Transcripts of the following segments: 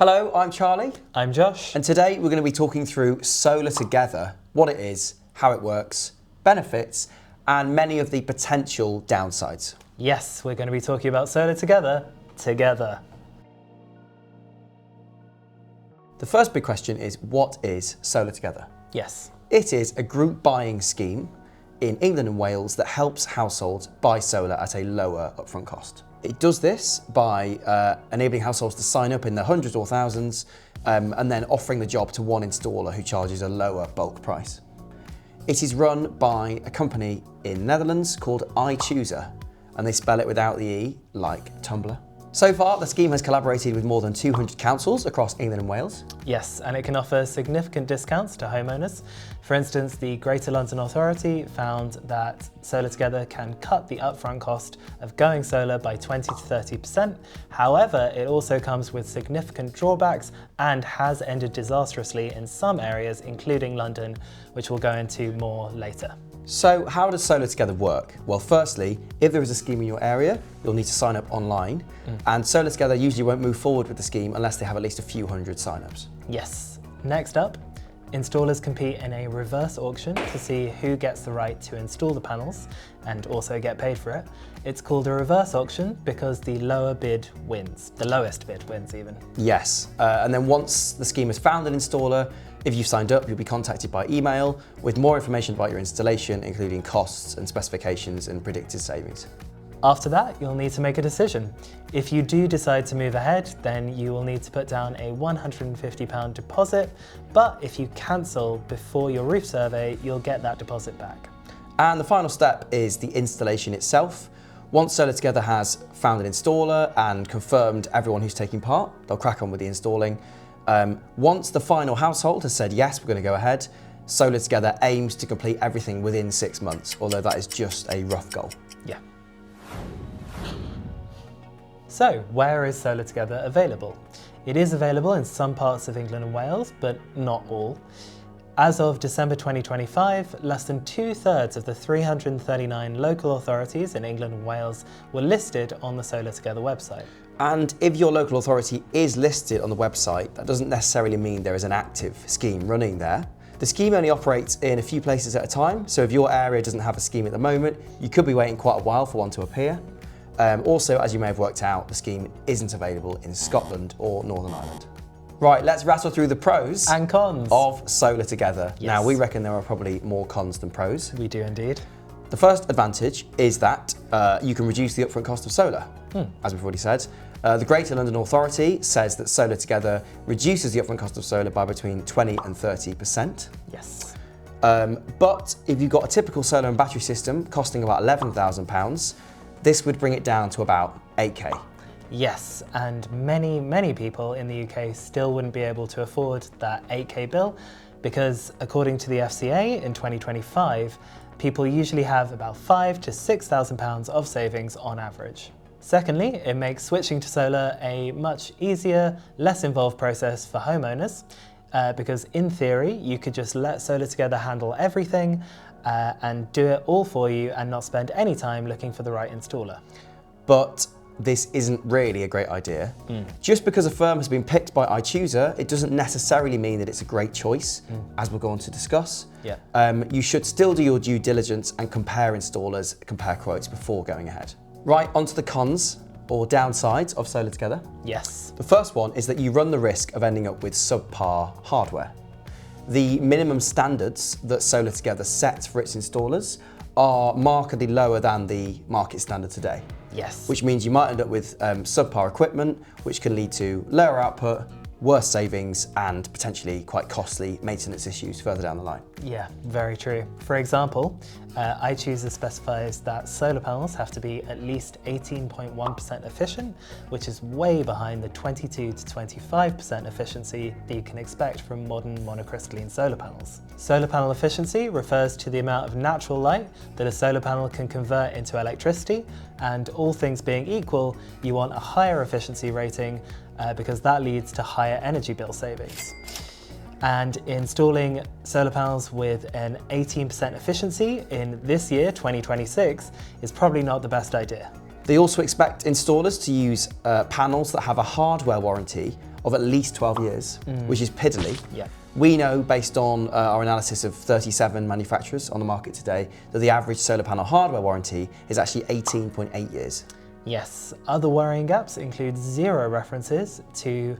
Hello, I'm Charlie. I'm Josh. And today we're going to be talking through Solar Together, what it is, how it works, benefits, and many of the potential downsides. Yes, we're going to be talking about Solar Together. The first big question is, what is Solar Together? Yes. It is a group buying scheme in England and Wales that helps households buy solar at a lower upfront cost. It does this by enabling households to sign up in the hundreds or thousands and then offering the job to one installer who charges a lower bulk price. It is run by a company in the Netherlands called iChoosr, and they spell it without the E, like Tumblr. So far, the scheme has collaborated with more than 200 councils across England and Wales. Yes, and it can offer significant discounts to homeowners. For instance, the Greater London Authority found that Solar Together can cut the upfront cost of going solar by 20 to 30%. However, it also comes with significant drawbacks and has ended disastrously in some areas, including London, which we'll go into more later. So how does Solar Together work? Well, firstly, if there is a scheme in your area, you'll need to sign up online. And Solar Together usually won't move forward with the scheme unless they have at least a few hundred sign-ups. Yes. Next up, installers compete in a reverse auction to see who gets the right to install the panels and also get paid for it. It's called a reverse auction because the lower bid wins. The lowest bid wins even. Yes, and then once the scheme has found an installer, if you've signed up, you'll be contacted by email with more information about your installation, including costs and specifications and predicted savings. After that, you'll need to make a decision. If you do decide to move ahead, then you will need to put down a £150 deposit, but if you cancel before your roof survey, you'll get that deposit back. And the final step is the installation itself. Once Solar Together has found an installer and confirmed everyone who's taking part, they'll crack on with the installing. Once the final household has said, yes, we're going to go ahead, Solar Together aims to complete everything within 6 months, although that is just a rough goal. Yeah. So, where is Solar Together available? It is available in some parts of England and Wales, but not all. As of December 2025, less than 2/3 of the 339 local authorities in England and Wales were listed on the Solar Together website. And if your local authority is listed on the website, that doesn't necessarily mean there is an active scheme running there. The scheme only operates in a few places at a time, so if your area doesn't have a scheme at the moment, you could be waiting quite a while for one to appear. Also, as you may have worked out, the scheme isn't available in Scotland or Northern Ireland. Right, let's rattle through the pros And cons of Solar Together. Yes. Now, we reckon there are probably more cons than pros. We do indeed. The first advantage is that you can reduce the upfront cost of solar, as we've already said. The Greater London Authority says that Solar Together reduces the upfront cost of solar by between 20 and 30%. Yes. But if you've got a typical solar and battery system costing about £11,000, this would bring it down to about 8k. Yes, and many people in the UK still wouldn't be able to afford that 8k bill because according to the FCA in 2025, people usually have about £5,000 to £6,000 of savings on average. Secondly, it makes switching to solar a much easier, less involved process for homeowners because in theory, you could just let Solar Together handle everything and do it all for you and not spend any time looking for the right installer. But this isn't really a great idea. Just because a firm has been picked by iChoosr, it doesn't necessarily mean that it's a great choice, as we'll go on to discuss. Yeah. You should still do your due diligence and compare installers, compare quotes before going ahead. Right, onto the cons or downsides of Solar Together. Yes. The first one is that you run the risk of ending up with subpar hardware. The minimum standards that Solar Together sets for its installers are markedly lower than the market standard today. Yes. Which means you might end up with subpar equipment, which can lead to lower output, worse savings, and potentially quite costly maintenance issues further down the line. Yeah, very true. For example, iChoosr specifies that solar panels have to be at least 18.1% efficient, which is way behind the 22 to 25% efficiency that you can expect from modern monocrystalline solar panels. Solar panel efficiency refers to the amount of natural light that a solar panel can convert into electricity, and all things being equal, you want a higher efficiency rating because that leads to higher energy bill savings. And installing solar panels with an 18% efficiency in this year, 2026, is probably not the best idea. They also expect installers to use panels that have a hardware warranty of at least 12 years, which is piddly. Yeah. We know, based on our analysis of 37 manufacturers on the market today, that the average solar panel hardware warranty is actually 18.8 years. Yes, other worrying gaps include zero references to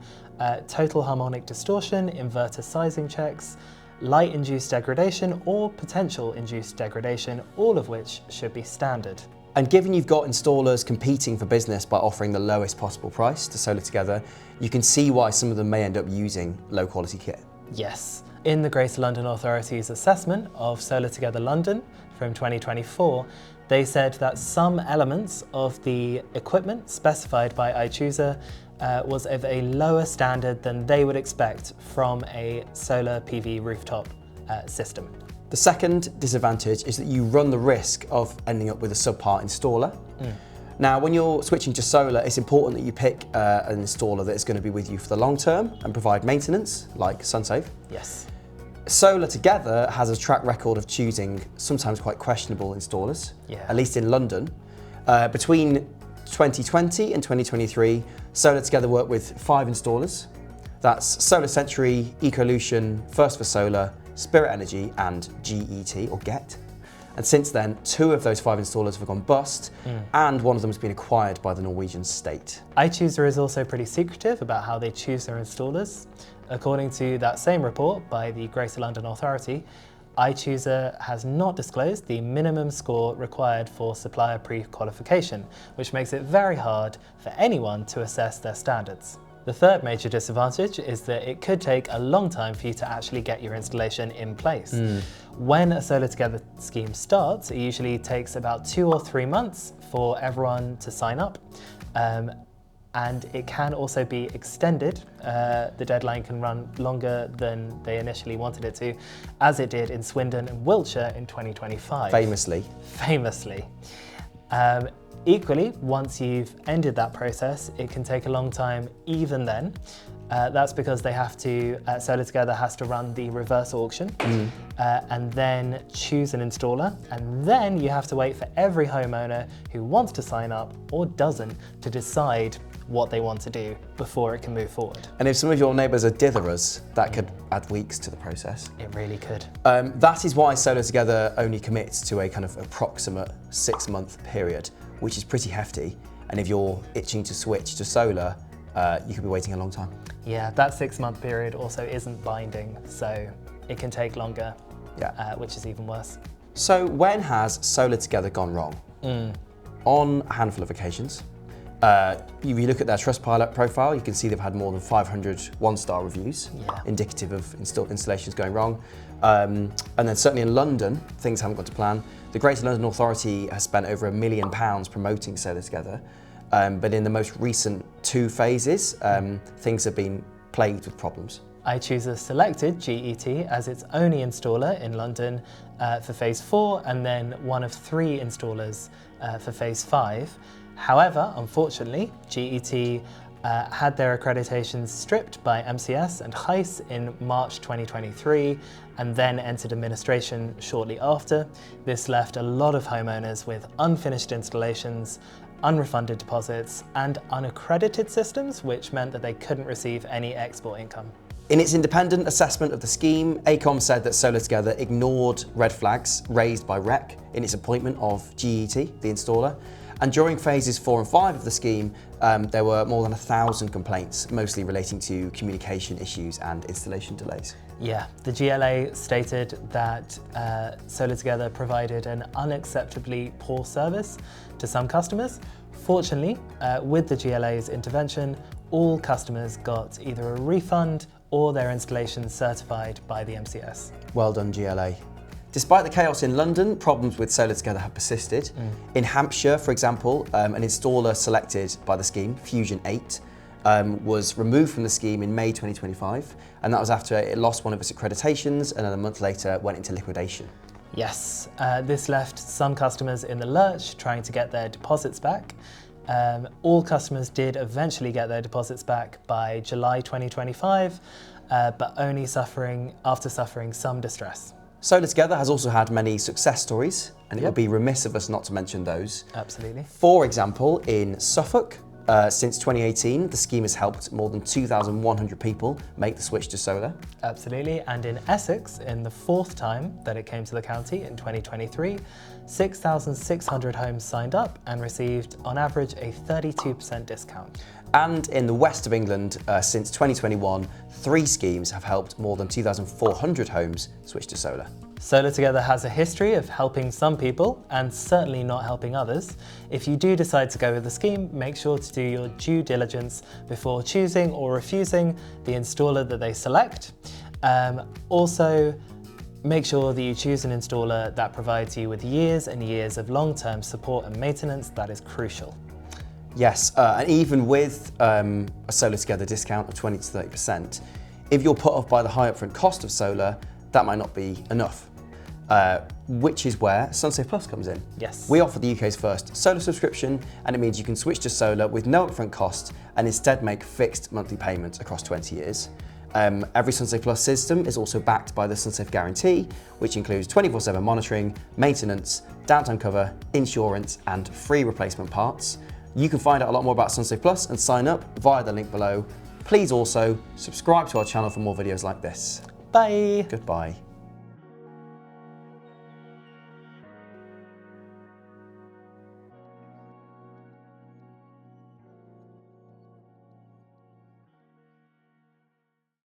total harmonic distortion, inverter sizing checks, light-induced degradation or potential induced degradation, all of which should be standard. And given you've got installers competing for business by offering the lowest possible price to Solar Together, you can see why some of them may end up using low quality kit. Yes. In the Greater London Authority's assessment of Solar Together London from 2024, they said that some elements of the equipment specified by iChoosr was of a lower standard than they would expect from a solar PV rooftop system. The second disadvantage is that you run the risk of ending up with a subpar installer. Now, when you're switching to solar, it's important that you pick an installer that is going to be with you for the long term and provide maintenance, like SunSafe. Yes. Solar Together has a track record of choosing sometimes quite questionable installers, at least in London. Between 2020 and 2023, Solar Together worked with 5 installers. That's Solar Century, Ecolution, First for Solar, Spirit Energy and GET or GET. And since then, 2 of those 5 installers have gone bust, and one of them has been acquired by the Norwegian state. iChoosr is also pretty secretive about how they choose their installers. According to that same report by the Greater London Authority, iChoosr has not disclosed the minimum score required for supplier pre-qualification, which makes it very hard for anyone to assess their standards. The third major disadvantage is that it could take a long time for you to actually get your installation in place. When a Solar Together scheme starts, it usually takes about 2 or 3 months for everyone to sign up. And it can also be extended. The deadline can run longer than they initially wanted it to, as it did in Swindon and Wiltshire in 2025. Famously. Famously. Equally, once you've ended that process, it can take a long time even then. That's because they have to, Solar Together has to run the reverse auction and then choose an installer. And then you have to wait for every homeowner who wants to sign up or doesn't to decide what they want to do before it can move forward. And if some of your neighbours are ditherers, that could add weeks to the process. It really could. That is why Solar Together only commits to a kind of approximate 6-month period, which is pretty hefty. And if you're itching to switch to solar, you could be waiting a long time. Yeah, that 6-month period also isn't binding, so it can take longer, which is even worse. So when has Solar Together gone wrong? On a handful of occasions. If you look at their Trustpilot profile, you can see they've had more than 500 one-star reviews, indicative of installations going wrong. And then certainly in London, things haven't gone to plan. The Greater London Authority has spent over £1 million promoting Solar Together. But in the most recent 2 phases, things have been plagued with problems. iChoosr selected GET as its only installer in London for phase 4 and then one of 3 installers for phase 5. However, unfortunately, GET had their accreditations stripped by MCS and HEIS in March 2023 and then entered administration shortly after. This left a lot of homeowners with unfinished installations, unrefunded deposits and unaccredited systems, which meant that they couldn't receive any export income. In its independent assessment of the scheme, AECOM said that Solar Together ignored red flags raised by REC in its appointment of GET, the installer. And during phases 4 and 5 of the scheme, there were more than 1,000 complaints, mostly relating to communication issues and installation delays. Yeah, the GLA stated that Solar Together provided an unacceptably poor service to some customers. Fortunately, with the GLA's intervention, all customers got either a refund or their installation certified by the MCS. Well done, GLA. Despite the chaos in London, problems with Solar Together have persisted. In Hampshire, for example, an installer selected by the scheme, Fusion 8, was removed from the scheme in May 2025, and that was after it lost one of its accreditations and then a month later went into liquidation. Yes, this left some customers in the lurch trying to get their deposits back. All customers did eventually get their deposits back by July 2025, but only after suffering some distress. Solar Together has also had many success stories, and it would be remiss of us not to mention those. Absolutely. For example, in Suffolk, Since 2018, the scheme has helped more than 2,100 people make the switch to solar. Absolutely, and in Essex, in the 4th time that it came to the county in 2023, 6,600 homes signed up and received, on average, a 32% discount. And in the west of England, since 2021, 3 schemes have helped more than 2,400 homes switch to solar. Solar Together has a history of helping some people and certainly not helping others. If you do decide to go with the scheme, make sure to do your due diligence before choosing or refusing the installer that they select. Also, make sure that you choose an installer that provides you with years and years of long-term support and maintenance. That is crucial. Yes, and even with a Solar Together discount of 20 to 30%, if you're put off by the high upfront cost of solar, that might not be enough. Which is where SunSafe Plus comes in. Yes. We offer the UK's first solar subscription, and it means you can switch to solar with no upfront cost and instead make fixed monthly payments across 20 years. Every SunSafe Plus system is also backed by the SunSafe Guarantee, which includes 24/7 monitoring, maintenance, downtime cover, insurance, and free replacement parts. You can find out a lot more about SunSafe Plus and sign up via the link below. Please also subscribe to our channel for more videos like this. Bye. Goodbye.